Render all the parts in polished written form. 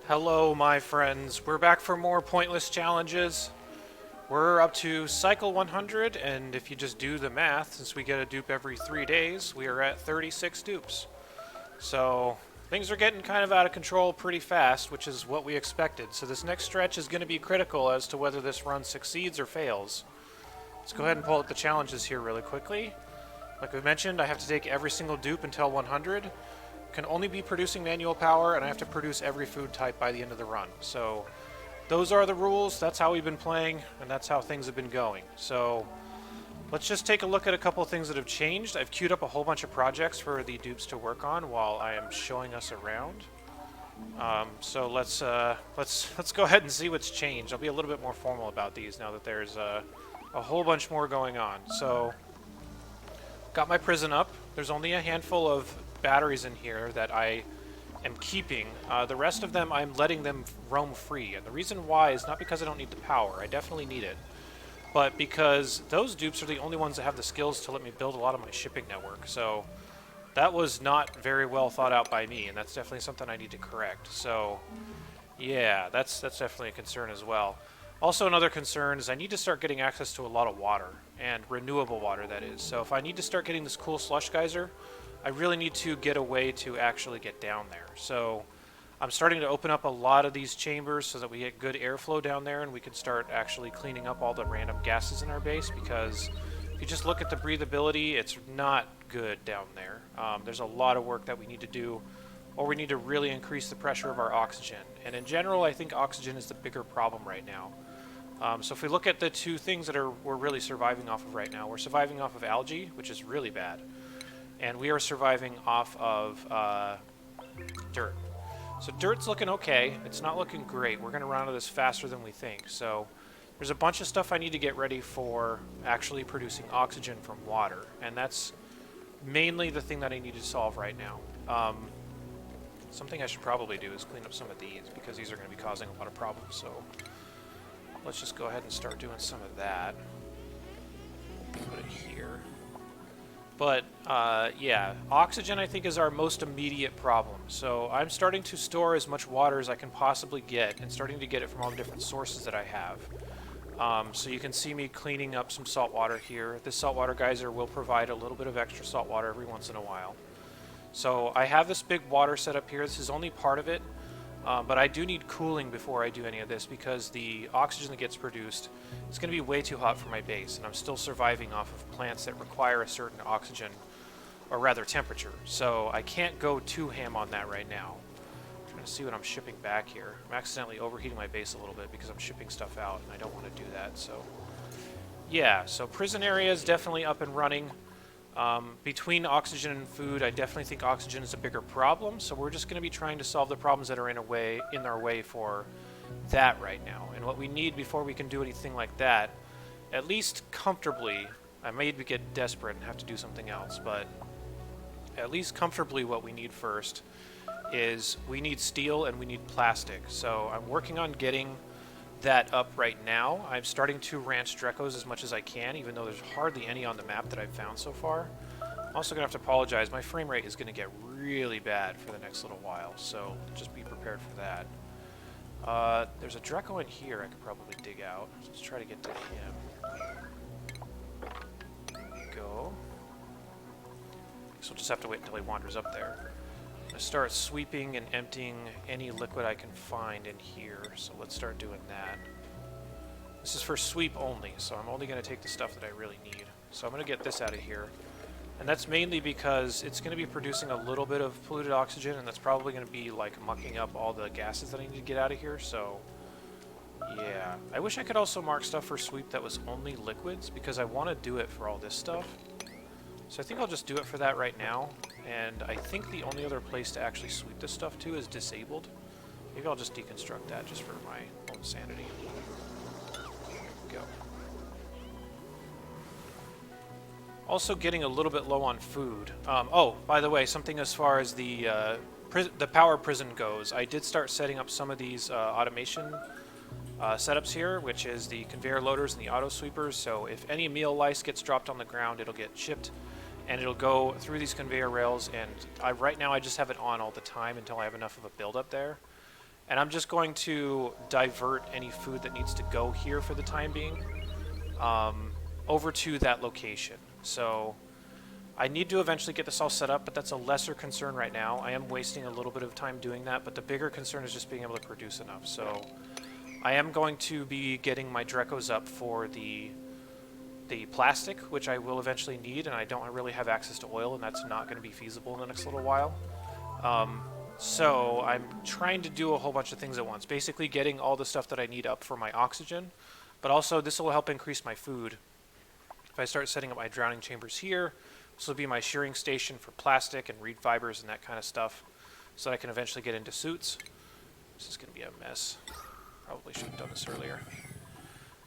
Hello, my friends. We're back for more pointless challenges. We're up to cycle 100, and if you just do the math, since we get a dupe every 3 days, we are at 36 dupes. So things are getting kind of out of control pretty fast, which is what we expected. So this next stretch is going to be critical as to whether this run succeeds or fails. Let's go ahead and pull up the challenges here really quickly. Like we mentioned, I have to take every single dupe until 100. Can only be producing manual power, and I have to produce every food type by the end of the run. So those are the rules. That's how we've been playing, and that's how things have been going. So let's just take a look at a couple of things that have changed. I've queued up a whole bunch of projects for the dupes to work on while I am showing us around. So let's go ahead and see what's changed. I'll be a little bit more formal about these now that there's a whole bunch more going on. So got my prison up. There's only a handful of batteries in here that I am keeping. The rest of them, I'm letting them roam free. And the reason why is not because I don't need the power. I definitely need it. But because those dupes are the only ones that have the skills to let me build a lot of my shipping network. So that was not very well thought out by me, and that's definitely something I need to correct. So yeah, that's definitely a concern as well. Also, another concern is I need to start getting access to a lot of water, and renewable water, that is. So if I need to start getting this cool slush geyser, I really need to get a way to actually get down there. So I'm starting to open up a lot of these chambers so that we get good airflow down there, and we can start actually cleaning up all the random gases in our base, because if you just look at the breathability, it's not good down there. There's a lot of work that we need to do, or we need to really increase the pressure of our oxygen. And in general, I think oxygen is the bigger problem right now. So if we look at the two things that we're really surviving off of right now, we're surviving off of algae, which is really bad, and we are surviving off of dirt. So dirt's looking okay. It's not looking great. We're going to run out of this faster than we think. So there's a bunch of stuff I need to get ready for actually producing oxygen from water, and that's mainly the thing that I need to solve right now. Something I should probably do is clean up some of these, because these are going to be causing a lot of problems. So let's just go ahead and start doing some of that. Put it here. But yeah, oxygen I think is our most immediate problem. So I'm starting to store as much water as I can possibly get, and starting to get it from all the different sources that I have. So you can see me cleaning up some salt water here. This saltwater geyser will provide a little bit of extra salt water every once in a while. So I have this big water set up here. This is only part of it, but I do need cooling before I do any of this, because the oxygen that gets produced is going to be way too hot for my base, and I'm still surviving off of plants that require a certain oxygen, or rather temperature. So I can't go too ham on that right now. I'm trying to see what I'm shipping back here. I'm accidentally overheating my base a little bit because I'm shipping stuff out, and I don't want to do that. So yeah, so prison area is definitely up and running. Between oxygen and food, I definitely think oxygen is a bigger problem, so we're just going to be trying to solve the problems that are in our way for that right now. And what we need before we can do anything like that, at least comfortably, I may get desperate and have to do something else, but at least comfortably what we need first is we need steel and we need plastic. So I'm working on getting that up right now. I'm starting to ranch Drecos as much as I can, even though there's hardly any on the map that I've found so far. I'm also going to have to apologize. My frame rate is going to get really bad for the next little while, so just be prepared for that. There's a Dreco in here I could probably dig out. Let's try to get to him. There we go. So we'll just have to wait until he wanders up there. I'm going to start sweeping and emptying any liquid I can find in here, so let's start doing that. This is for sweep only, so I'm only going to take the stuff that I really need. So I'm going to get this out of here, and that's mainly because it's going to be producing a little bit of polluted oxygen, and that's probably going to be like mucking up all the gases that I need to get out of here. So yeah, I wish I could also mark stuff for sweep that was only liquids, because I want to do it for all this stuff. So I think I'll just do it for that right now, and I think the only other place to actually sweep this stuff to is disabled. Maybe I'll just deconstruct that just for my own sanity. There we go. Also getting a little bit low on food. Oh, by the way, something as far as the power prison goes, I did start setting up some of these automation setups here, which is the conveyor loaders and the auto sweepers. So if any meal lice gets dropped on the ground, it'll get shipped and it'll go through these conveyor rails, and right now I just have it on all the time until I have enough of a build up there. And I'm just going to divert any food that needs to go here for the time being over to that location. So I need to eventually get this all set up, but that's a lesser concern right now. I am wasting a little bit of time doing that, but the bigger concern is just being able to produce enough. So I am going to be getting my Drecos up for the plastic, which I will eventually need, and I don't really have access to oil, and that's not going to be feasible in the next little while. So I'm trying to do a whole bunch of things at once, basically getting all the stuff that I need up for my oxygen, but also this will help increase my food. If I start setting up my drowning chambers here, this will be my shearing station for plastic and reed fibers and that kind of stuff, so that I can eventually get into suits. This is going to be a mess. Probably should have done this earlier.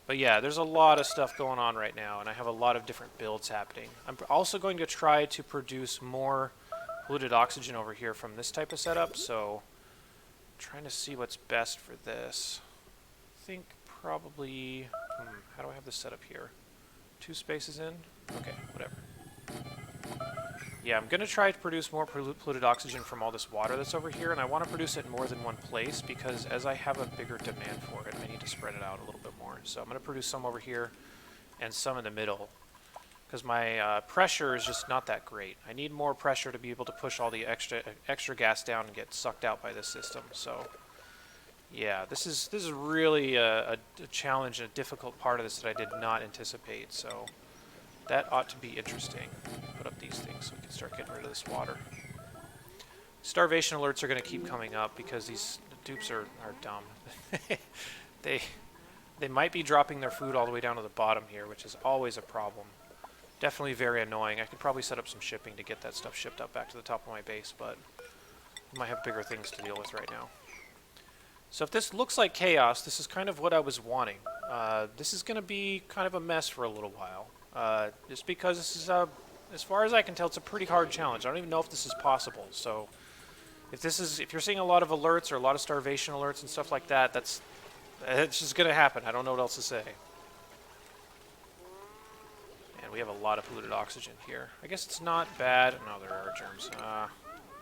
But yeah, there's a lot of stuff going on right now, and I have a lot of different builds happening. I'm also going to try to produce more polluted oxygen over here from this type of setup, so I'm trying to see what's best for this. I think probably... how do I have this set up here? 2 spaces in? Okay, whatever. Yeah, I'm going to try to produce more polluted oxygen from all this water that's over here, and I want to produce it in more than one place because as I have a bigger demand for it, I need to spread it out a little bit more. So I'm going to produce some over here and some in the middle because my pressure is just not that great. I need more pressure to be able to push all the extra gas down and get sucked out by this system. So yeah, this is really a challenge and a difficult part of this that I did not anticipate. So that ought to be interesting. Put up these things so we can start getting rid of this water. Starvation alerts are going to keep coming up because these dupes are dumb. They might be dropping their food all the way down to the bottom here, which is always a problem. Definitely very annoying. I could probably set up some shipping to get that stuff shipped up back to the top of my base, but I might have bigger things to deal with right now. So if this looks like chaos, this is kind of what I was wanting. This is going to be kind of a mess for a little while. Just because this is, as far as I can tell, it's a pretty hard challenge. I don't even know if this is possible. So if you're seeing a lot of alerts or a lot of starvation alerts and stuff like that, it's just going to happen. I don't know what else to say. And we have a lot of polluted oxygen here. I guess it's not bad. No, there are germs.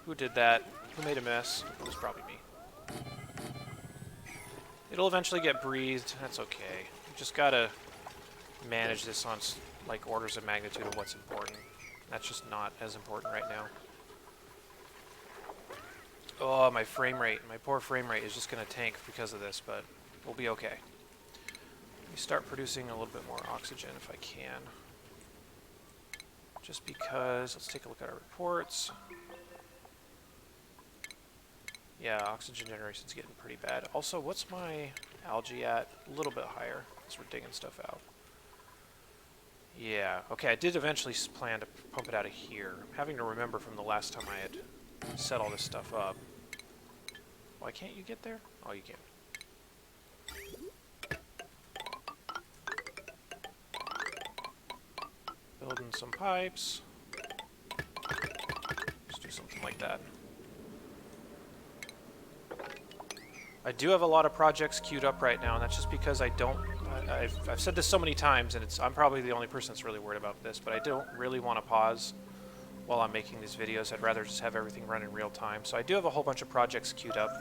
Who did that? Who made a mess? It was probably me. It'll eventually get breathed. That's okay. You just gotta manage this on like orders of magnitude of what's important. That's just not as important right now. Oh, my frame rate. My poor frame rate is just gonna tank because of this, but we'll be okay. Let me start producing a little bit more oxygen if I can. Just because, let's take a look at our reports. Yeah, oxygen generation's getting pretty bad. Also, what's my algae at? A little bit higher, because we're digging stuff out. Yeah, okay, I did eventually plan to pump it out of here. I'm having to remember from the last time I had set all this stuff up. Why can't you get there? Oh, you can. Building some pipes. Just do something like that. I do have a lot of projects queued up right now, and that's just because I don't... I've said this so many times, and I'm probably the only person that's really worried about this, but I don't really want to pause while I'm making these videos. I'd rather just have everything run in real time. So I do have a whole bunch of projects queued up,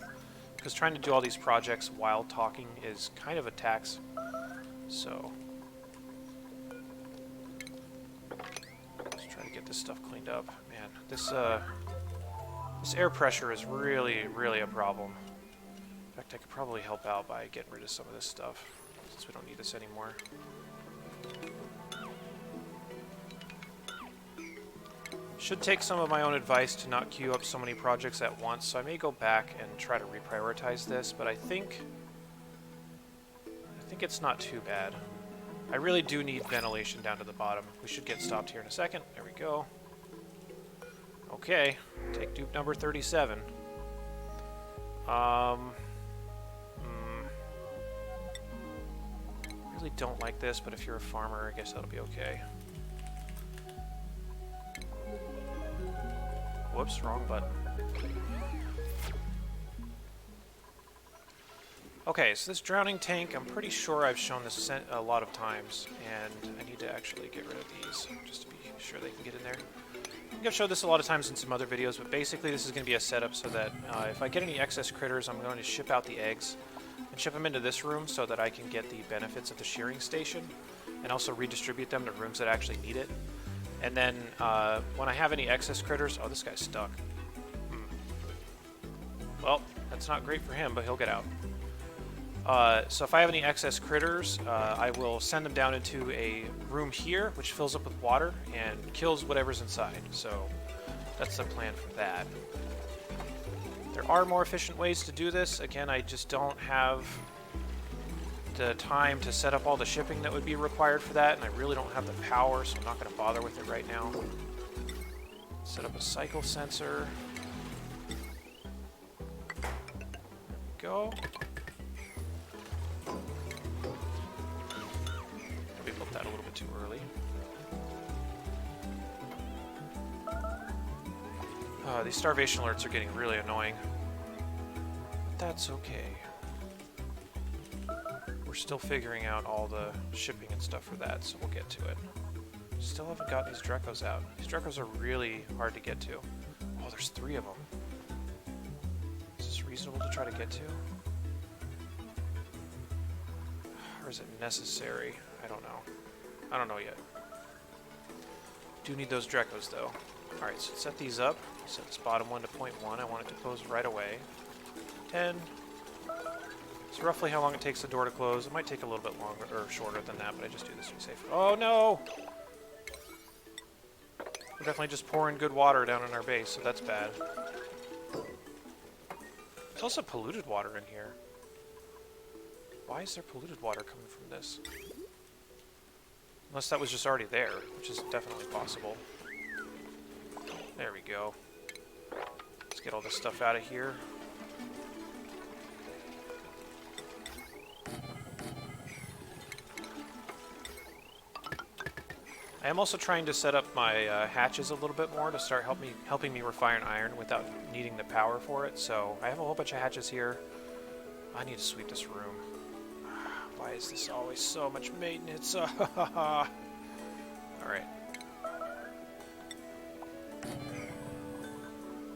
because trying to do all these projects while talking is kind of a tax. So let's try to get this stuff cleaned up. Man, this air pressure is really, really a problem. In fact, I could probably help out by getting rid of some of this stuff, since we don't need this anymore. Should take some of my own advice to not queue up so many projects at once, so I may go back and try to reprioritize this, but I think it's not too bad. I really do need ventilation down to the bottom. We should get stopped here in a second. There we go. Okay, take dupe number 37. Really don't like this, but if you're a farmer, I guess that'll be okay. Whoops, wrong button. Okay, so this drowning tank, I'm pretty sure I've shown this a lot of times, and I need to actually get rid of these, just to be sure they can get in there. think I've showed this a lot of times in some other videos, but basically this is going to be a setup so that if I get any excess critters, I'm going to ship out the eggs and ship them into this room so that I can get the benefits of the shearing station and also redistribute them to rooms that actually need it. And then when I have any excess critters... Oh, this guy's stuck. Well, that's not great for him, but he'll get out. So if I have any excess critters, I will send them down into a room here, which fills up with water and kills whatever's inside. So that's the plan for that. There are more efficient ways to do this. Again, I just don't have the time to set up all the shipping that would be required for that, and I really don't have the power, so I'm not going to bother with it right now. Set up a cycle sensor. There we go. We built that a little bit too early. These starvation alerts are getting really annoying. But that's okay. We're still figuring out all the shipping and stuff for that, so we'll get to it. Still haven't got these Drecos out. These Drecos are really hard to get to. Oh, there's 3 of them. Is this reasonable to try to get to? Or is it necessary? I don't know. I don't know yet. Do need those Drecos, though. Alright, so set these up. Set this bottom one to 0.1. I want it to close right away. 10. It's roughly how long it takes the door to close. It might take a little bit longer, or shorter than that, but I just do this to be safe. Oh, no! We're definitely just pouring good water down in our base, so that's bad. There's also polluted water in here. Why is there polluted water coming from this? Unless that was just already there, which is definitely possible. There we go. Let's get all this stuff out of here. I am also trying to set up my hatches a little bit more to start helping me refine iron without needing the power for it. So I have a whole bunch of hatches here. I need to sweep this room. Why is this always so much maintenance? Alright.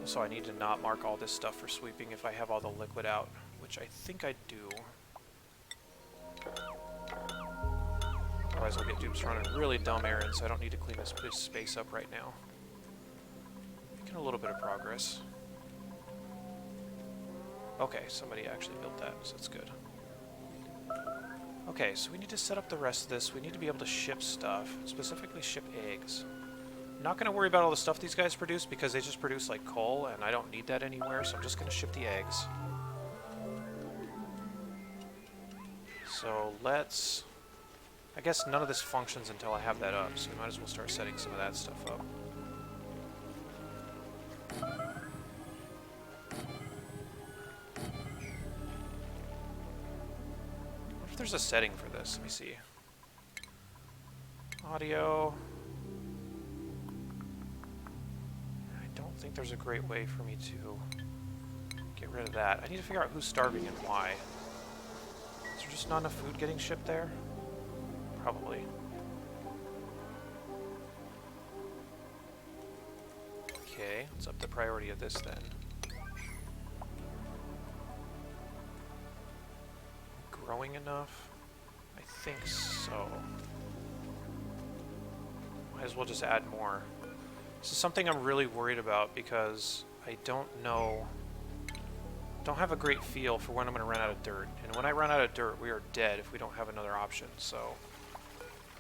So I need to not mark all this stuff for sweeping if I have all the liquid out, which I think I do. Otherwise I'll get dupes running really dumb errands, so I don't need to clean this space up right now. Making a little bit of progress. Okay, somebody actually built that, so that's good. Okay, so we need to set up the rest of this. We need to be able to ship stuff, specifically ship eggs. I'm not going to worry about all the stuff these guys produce because they just produce like coal, and I don't need that anywhere, so I'm just going to ship the eggs. So let's... I guess none of this functions until I have that up, so we might as well start setting some of that stuff up. What if there's a setting for this? Let me see. Audio. I don't think there's a great way for me to get rid of that. I need to figure out who's starving and why. Is there just not enough food getting shipped there? Probably. Okay, let's up the priority of this then. Growing enough? I think so. Might as well just add more. This is something I'm really worried about because I don't know... don't have a great feel for when I'm going to run out of dirt. And when I run out of dirt, we are dead if we don't have another option, so...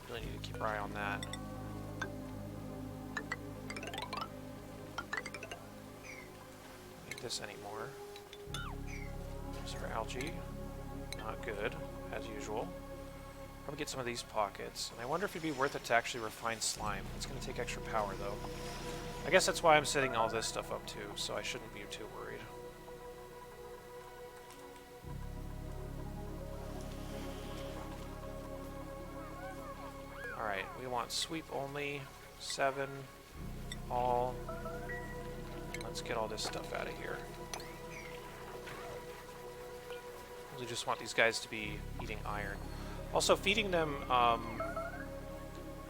really need to keep our eye on that. Don't need this anymore. There's our algae. Not good, as usual. Probably get some of these pockets. And I wonder if it'd be worth it to actually refine slime. It's going to take extra power, though. I guess that's why I'm setting all this stuff up, too, so I shouldn't be too worried. Alright, we want sweep only, 7, all. Let's get all this stuff out of here. We just want these guys to be eating iron. Also, feeding them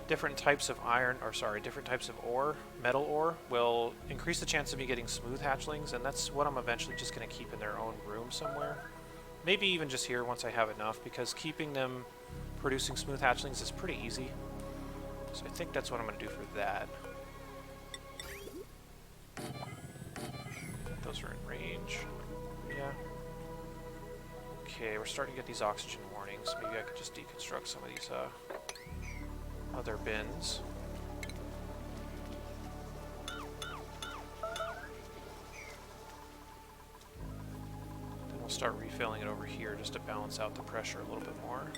different types of different types of ore, metal ore, will increase the chance of me getting smooth hatchlings, and that's what I'm eventually just going to keep in their own room somewhere. Maybe even just here once I have enough, because keeping them producing smooth hatchlings is pretty easy. So I think that's what I'm going to do for that. Those are in range. Yeah. Okay, we're starting to get these oxygen warnings. Maybe I could just deconstruct some of these other bins. Then we'll start refilling it over here just to balance out the pressure a little bit more.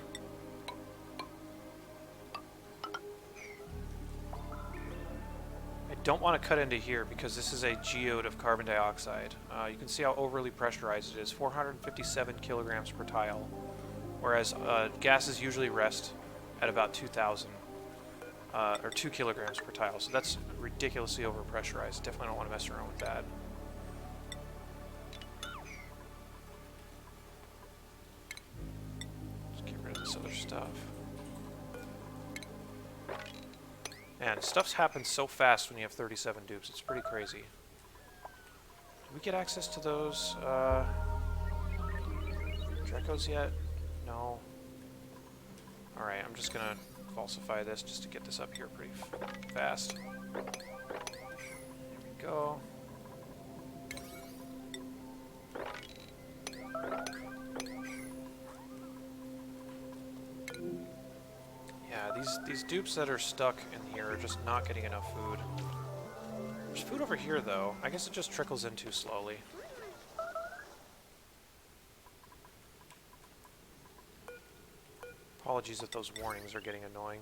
I don't want to cut into here because this is a geode of carbon dioxide. You can see how overly pressurized it is, 457 kilograms per tile, whereas gases usually rest at about 2,000, or 2 kilograms per tile, so that's ridiculously overpressurized. Definitely don't want to mess around with that. Let's get rid of this other stuff. Man, stuff's happened so fast when you have 37 dupes. It's pretty crazy. Did we get access to those Drecos yet? No. Alright, I'm just gonna falsify this just to get this up here pretty fast. There we go. Yeah, these dupes that are stuck in here are just not getting enough food. There's food over here, though. I guess it just trickles in too slowly. Apologies if those warnings are getting annoying.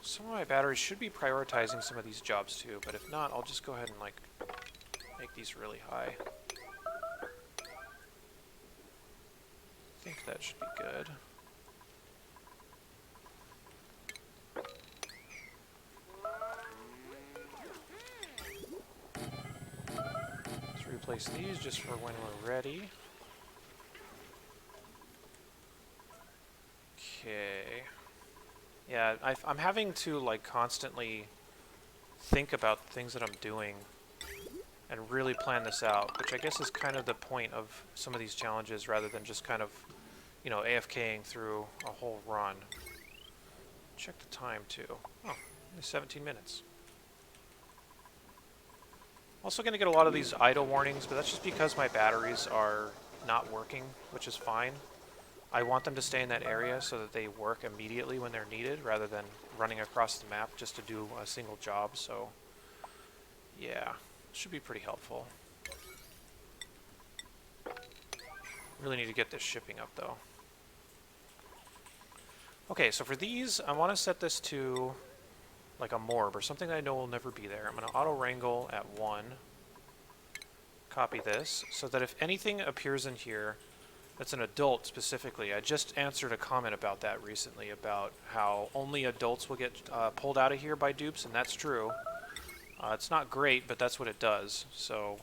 Some of my batteries should be prioritizing some of these jobs too, but if not, I'll just go ahead and like make these really high. I think that should be good. Let's replace these just for when we're ready. Okay. Yeah, I'm having to like constantly think about things that I'm doing and really plan this out, which I guess is kind of the point of some of these challenges rather than just kind of, you know, AFKing through a whole run. Check the time too. Oh, only 17 minutes. Also going to get a lot of these idle warnings, but that's just because my batteries are not working, which is fine. I want them to stay in that area so that they work immediately when they're needed, rather than running across the map just to do a single job, so yeah, should be pretty helpful. Really need to get this shipping up, though. Okay, so for these, I want to set this to like a morb, or something that I know will never be there. I'm going to auto-wrangle at 1, copy this, so that if anything appears in here that's an adult specifically. I just answered a comment about that recently, about how only adults will get pulled out of here by dupes, and that's true. It's not great, but that's what it does. So,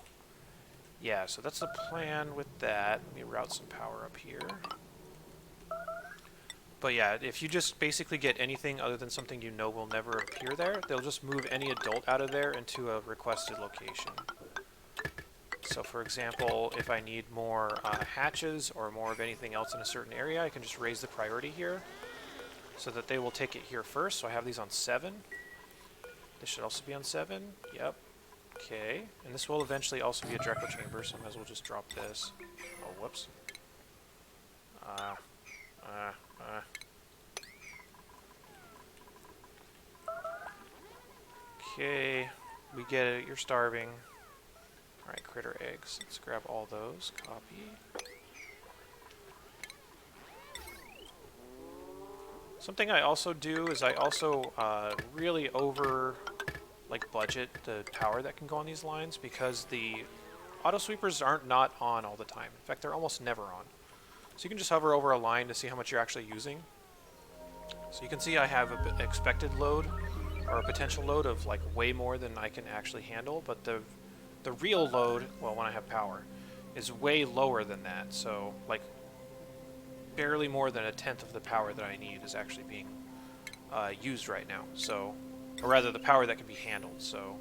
yeah, so that's the plan with that. Let me route some power up here. But yeah, if you just basically get anything other than something you know will never appear there, they'll just move any adult out of there into a requested location. So for example, if I need more hatches or more of anything else in a certain area, I can just raise the priority here so that they will take it here first. So I have these on 7. This should also be on 7. Yep. Okay. And this will eventually also be a Dreco chamber, so I might as well just drop this. Oh, whoops. Okay. We get it. You're starving. Alright, critter eggs. Let's grab all those. Copy. Something I also do is I also really budget the power that can go on these lines, because the auto sweepers aren't not on all the time. In fact, they're almost never on. So you can just hover over a line to see how much you're actually using. So you can see I have an expected load, or a potential load of like way more than I can actually handle, but the The real load, well, when I have power, is way lower than that. So, like, barely more than a tenth of the power that I need is actually being used right now. So, or rather, the power that can be handled. So,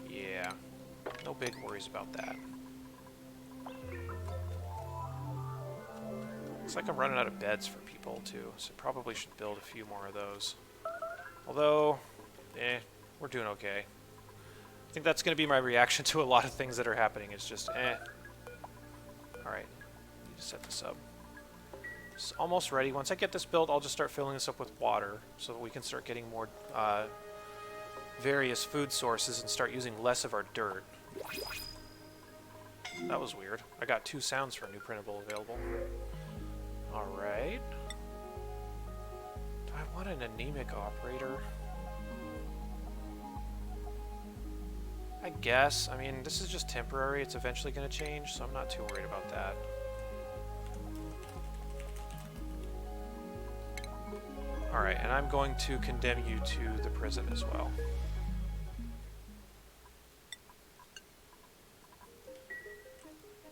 yeah, no big worries about that. Looks like I'm running out of beds for people too, so probably should build a few more of those. Although, we're doing okay. I think that's going to be my reaction to a lot of things that are happening. It's just, Alright, need to set this up. It's almost ready. Once I get this built, I'll just start filling this up with water so that we can start getting more various food sources and start using less of our dirt. That was weird. I got 2 sounds for a new printable available. Alright. Do I want an anemic operator? I guess. I mean, this is just temporary. It's eventually going to change, so I'm not too worried about that. Alright, and I'm going to condemn you to the prison as well.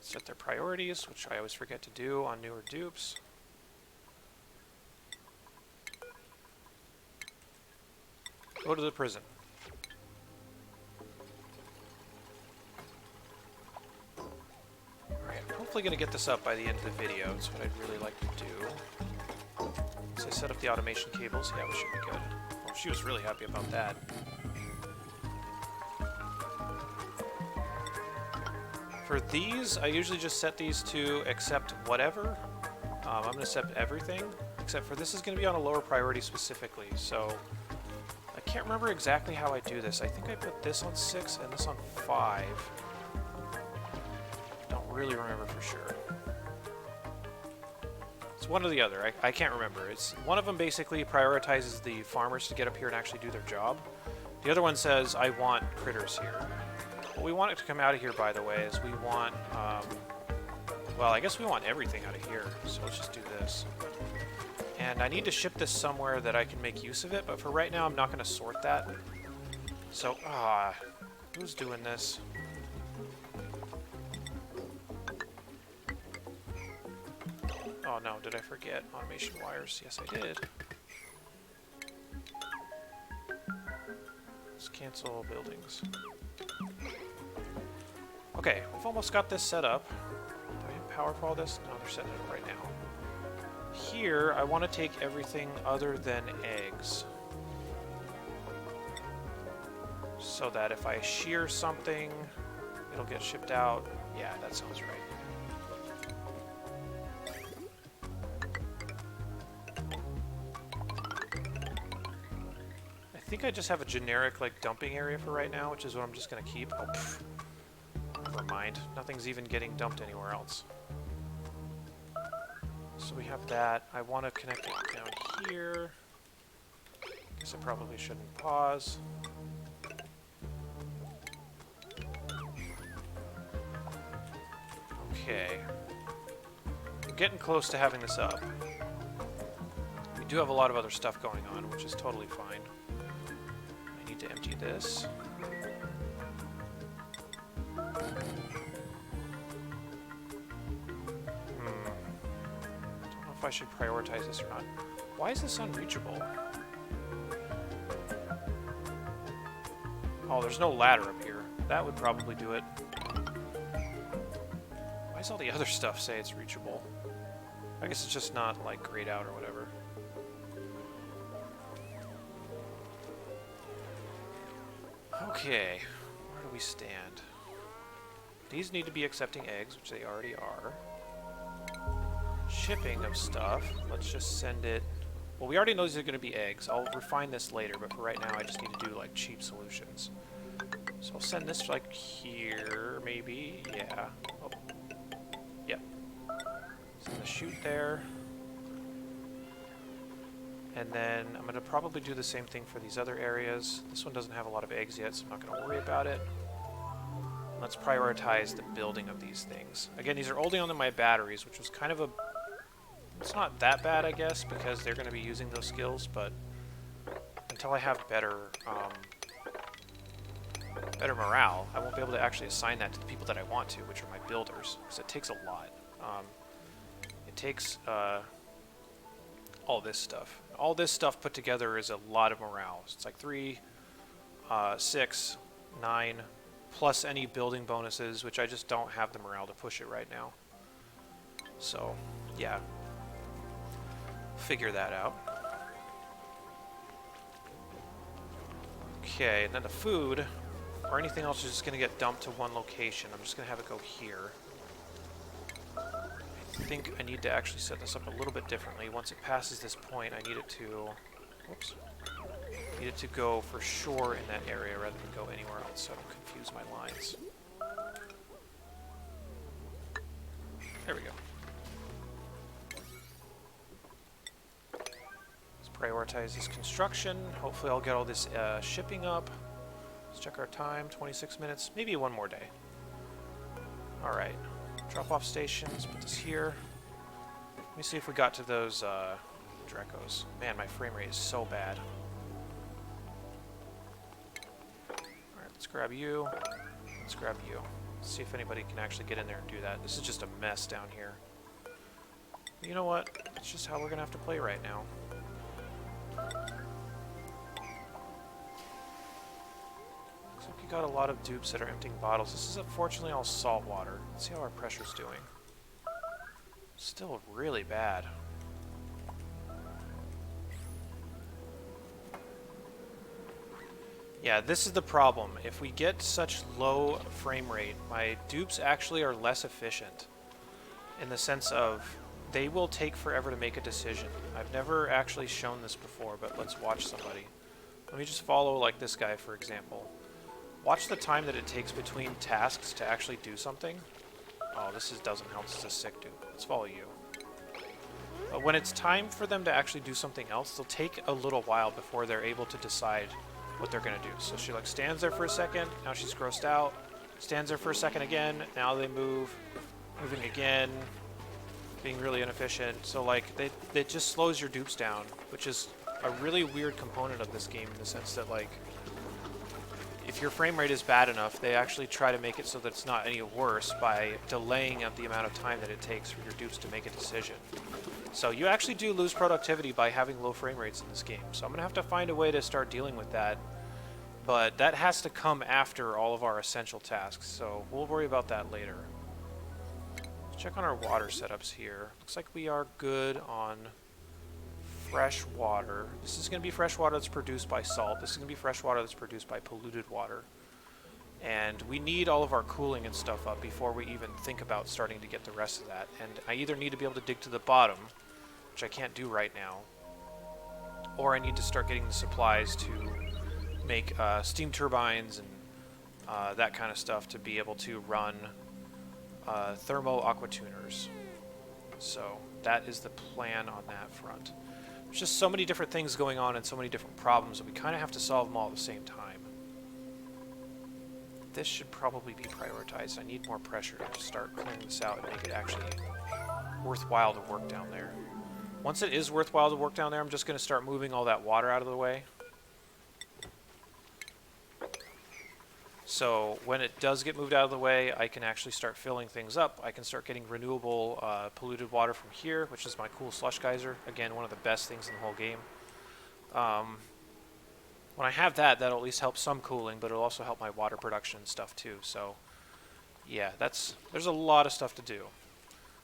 Set their priorities, which I always forget to do on newer dupes. Go to the prison. Alright, I'm hopefully going to get this up by the end of the video. It's what I'd really like to do. So I set up the automation cables. Yeah, we should be good. Oh, she was really happy about that. For these, I usually just set these to accept whatever. I'm going to accept everything, except for this is going to be on a lower priority specifically, so I can't remember exactly how I do this. I think I put this on 6 and this on 5. Don't really remember for sure. It's one or the other. I can't remember. It's one of them basically prioritizes the farmers to get up here and actually do their job. The other one says, I want critters here. What we want it to come out of here, by the way, is we want, well, I guess we want everything out of here, so let's just do this. And I need to ship this somewhere that I can make use of it, but for right now, I'm not going to sort that. So, who's doing this? Oh no, did I forget automation wires? Yes, I did. Let's cancel buildings. Okay, we've almost got this set up. Do I have power for all this? No, they're setting it up right now. Here, I want to take everything other than eggs. So that if I shear something, it'll get shipped out. Yeah, that sounds right. I think I just have a generic, like, dumping area for right now, which is what I'm just going to keep. Oh, pfft. Never mind. Nothing's even getting dumped anywhere else. So we have that. I want to connect it down here. Guess I probably shouldn't pause. Okay. I'm getting close to having this up. We do have a lot of other stuff going on, which is totally fine. I need to empty this. If I should prioritize this or not. Why is this unreachable? Oh, there's no ladder up here. That would probably do it. Why does all the other stuff say it's reachable? I guess it's just not, like, grayed out or whatever. Okay, where do we stand? These need to be accepting eggs, which they already are. Shipping of stuff, let's just send it. Well, we already know these are going to be eggs. I'll refine this later, but for right now I just need to do like cheap solutions. So I'll send this like here, maybe. Yeah. Oh. Yeah. Send the chute there. And then I'm going to probably do the same thing for these other areas. This one doesn't have a lot of eggs yet, so I'm not going to worry about it. Let's prioritize the building of these things. Again, these are only on my batteries, which was kind of a... It's not that bad, I guess, because they're going to be using those skills, but until I have better better morale, I won't be able to actually assign that to the people that I want to, which are my builders, because it takes a lot. It takes all this stuff. All this stuff put together is a lot of morale. It's like 3, 6, 9, plus any building bonuses, which I just don't have the morale to push it right now. So, yeah. Figure that out. Okay, and then the food, or anything else is just going to get dumped to one location. I'm just going to have it go here. I think I need to actually set this up a little bit differently. Once it passes this point, I need it to... Whoops. I need it to go for sure in that area rather than go anywhere else, so I don't confuse my lines. There we go. Let's prioritize this construction. Hopefully I'll get all this shipping up. Let's check our time, 26 minutes, maybe one more day. Alright, drop-off stations, put this here. Let me see if we got to those Drecos. Man, my frame rate is so bad. Alright, let's grab you. Let's grab you. Let's see if anybody can actually get in there and do that. This is just a mess down here. You know what? It's just how we're going to have to play right now. Looks like we got a lot of dupes that are emptying bottles. This is unfortunately all salt water. Let's see how our pressure's doing. Still really bad. Yeah, this is the problem. If we get such low frame rate, my dupes actually are less efficient. In the sense of, they will take forever to make a decision. I've never actually shown this before, but let's watch somebody. Let me just follow like this guy, for example. Watch the time that it takes between tasks to actually do something. Oh, this doesn't help. This is a sick dupe. Let's follow you. But when it's time for them to actually do something else, they'll take a little while before they're able to decide what they're going to do. So she like stands there for a second, now she's grossed out, stands there for a second again, now they move, moving again, being really inefficient. So like, it just slows your dupes down, which is a really weird component of this game in the sense that like, if your frame rate is bad enough, they actually try to make it so that it's not any worse by delaying out the amount of time that it takes for your dupes to make a decision. So you actually do lose productivity by having low frame rates in this game. So I'm going to have to find a way to start dealing with that. But that has to come after all of our essential tasks. So we'll worry about that later. Let's check on our water setups here. Looks like we are good on fresh water. This is going to be fresh water that's produced by salt. This is going to be fresh water that's produced by polluted water. And we need all of our cooling and stuff up before we even think about starting to get the rest of that. And I either need to be able to dig to the bottom, which I can't do right now, or I need to start getting the supplies to make steam turbines and that kind of stuff to be able to run thermo aqua tuners. So that is the plan on that front. There's just so many different things going on and so many different problems that we kind of have to solve them all at the same time. This should probably be prioritized. I need more pressure to start clearing this out and make it actually worthwhile to work down there. Once it is worthwhile to work down there, I'm just going to start moving all that water out of the way. So when it does get moved out of the way, I can actually start filling things up. I can start getting renewable polluted water from here, which is my cool slush geyser. Again, one of the best things in the whole game. When I have that, that'll at least help some cooling, but it'll also help my water production and stuff too. So yeah, there's a lot of stuff to do.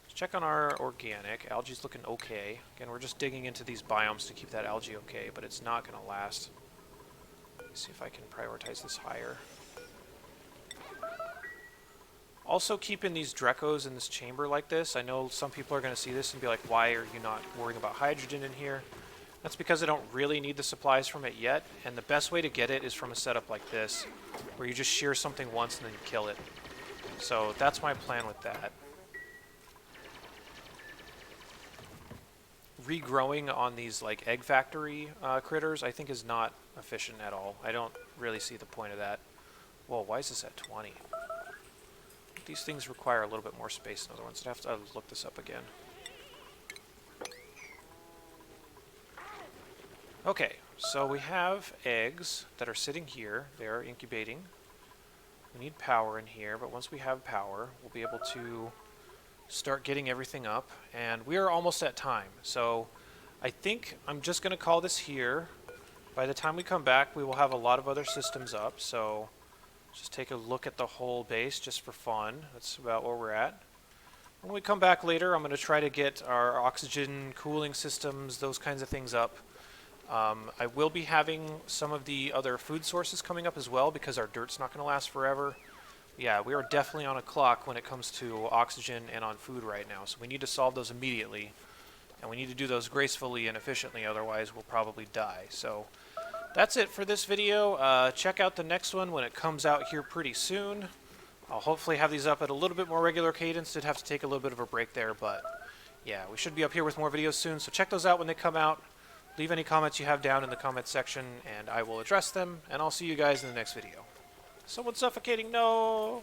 Let's check on our organic. Algae's looking okay. Again, we're just digging into these biomes to keep that algae okay, but it's not going to last. Let's see if I can prioritize this higher. Also, keeping these Drecos in this chamber like this. I know some people are going to see this and be like, why are you not worrying about hydrogen in here? That's because I don't really need the supplies from it yet, and the best way to get it is from a setup like this, where you just shear something once and then you kill it. So that's my plan with that. Regrowing on these like egg factory critters, I think is not efficient at all. I don't really see the point of that. Whoa, why is this at 20? These things require a little bit more space than other ones. I'd have to look this up again. Okay, so we have eggs that are sitting here. They are incubating. We need power in here, but once we have power, we'll be able to start getting everything up. And we are almost at time, so I think I'm just going to call this here. By the time we come back, we will have a lot of other systems up, so just take a look at the whole base just for fun. That's about where we're at. When we come back later, I'm going to try to get our oxygen cooling systems, those kinds of things up. I will be having some of the other food sources coming up as well because our dirt's not going to last forever. Yeah, we are definitely on a clock when it comes to oxygen and on food right now, so we need to solve those immediately. And we need to do those gracefully and efficiently, otherwise we'll probably die. So that's it for this video. Check out the next one when it comes out here pretty soon. I'll hopefully have these up at a little bit more regular cadence. Did have to take a little bit of a break there, but yeah, we should be up here with more videos soon, so check those out when they come out. Leave any comments you have down in the comments section, and I will address them, and I'll see you guys in the next video. Someone's suffocating, no!